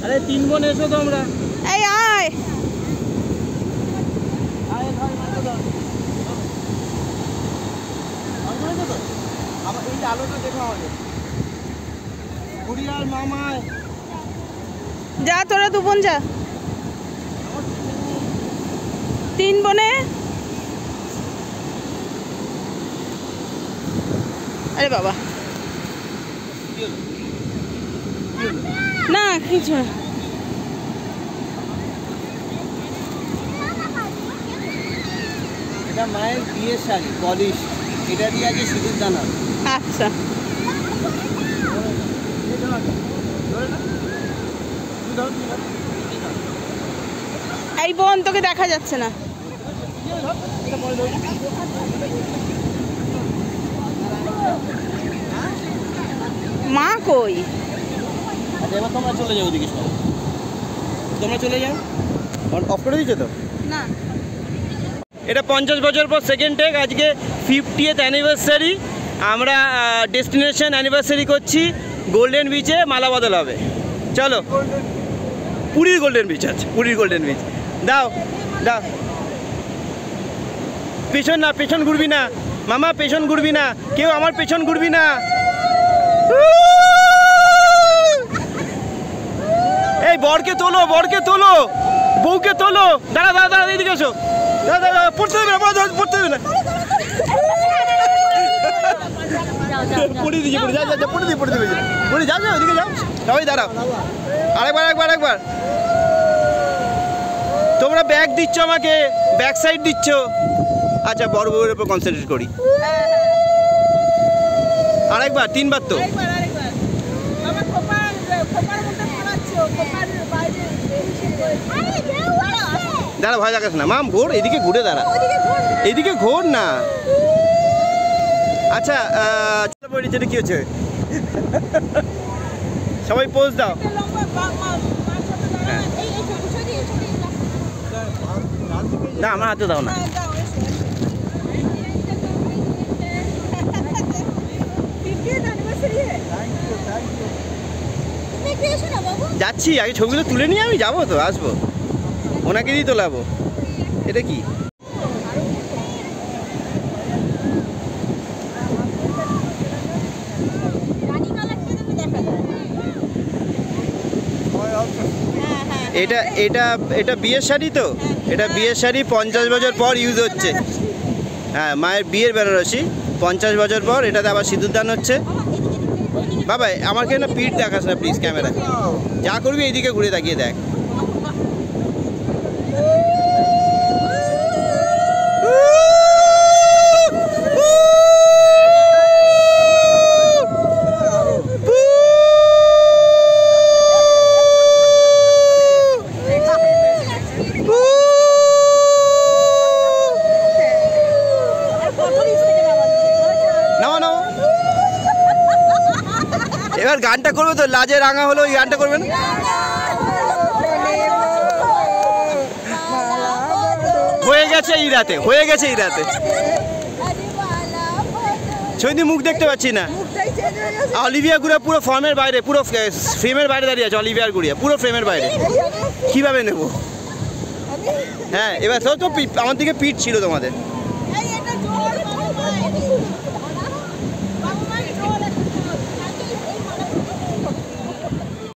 আরে তিন বোন এসো তোমরা। এই আয়। এই আলোটা দেখো আমাদের বুড়ি আর মামায়। যা তোরা দু বোন যা। তিন বোনে। আরে বাবা না কিছু না। এটা মায়ের বিয়ের শাড়ি পলিশ, এটা দিয়ে আগে সিঁদুর দানা। আচ্ছা এই বোন তোকে দেখা যাচ্ছে না। মা কই? এবার তোমরা চলে যাও ওদিকে, সব তোমরা চলে যাও। অফ করে দিচ্ছ তো না। এটা 50 বছর পর সেকেন্ড টেক। আজকে 50th অ্যানিভার্সারি। আমরা ডেস্টিনেশন অ্যানিভার্সারি করছি গোল্ডেন বিচে, মালা বদল হবে। চলো পুরীর গোল্ডেন বিচ আছে, পুরীর গোল্ডেন বিচ। দাও দাও, পেছন না, পেছন ঘুরবি না মামা, পেছন ঘুরবি না কেউ, আমার পেছন ঘুরবি না। এই বরকে তোলো, বরকে তোলো, বউকে তোলো। দাঁড়া দাঁড়া দাঁড়া, এইদিকে এসো। দাঁড়া দাঁড়া, পড়তে দেবে না, পড়তে দেবে না। পড়ে দিচ্ছি, পড়ে যা যা, পড়ে দিই, পড়ে দেবে, পড়ে যাও যাও, ওইদিকে যাও। সবাই দাঁড়াও, আরেকবার। তোমরা ব্যাগ দিচ্ছ আমাকে, ব্যাক সাইড দিচ্ছ। আচ্ছা বড় বউয়ের উপর কনসেন্ট্রেট করি। আরেকবার, তিনবার তো। দাঁড়া, ভয় লাগাস না মাম, ঘোর এদিকে, ঘুরে দাঁড়া, এদিকে ঘোর না। আচ্ছা এটা কি হচ্ছে? সবাই পোজ দাও। না আমার হাতে দাও না। যাচ্ছি, আগে ছবিগুলো তুলে নিয়ে আমি যাবো তো, আসবো, ওনাকে দিয়ে তোলাবো। এটা কি? এটা এটা এটা বিয়ের শাড়ি তো, এটা বিয়ের শাড়ি 50 বছর পর ইউজ হচ্ছে। হ্যাঁ, মায়ের বিয়ের বেনারসি 50 বছর পর, এটাতে আবার সিঁদুর দান হচ্ছে। বাবা আমাকে না পিঠ দেখাস না প্লিজ, ক্যামেরা যা করবি এইদিকে ঘুরে তাকিয়ে দেখ। এবার গানটা করবে তো, লাজে রাঙা হলো, ওই গানটা করবেন। হয়ে গেছে এই রাতে, হয়ে গেছে এই রাতে। সৈনি মুখ দেখতে পাচ্ছি না। অলিভিয়া গুড়িয়া পুরো ফর্মের বাইরে, পুরো ফ্রেমের বাইরে দাঁড়িয়ে আছে। অলিভিয়া গুড়িয়া পুরো ফ্রেমের বাইরে, কিভাবে নেব? হ্যাঁ এবার তো আমার দিকে পিঠ ছিল তোমাদের।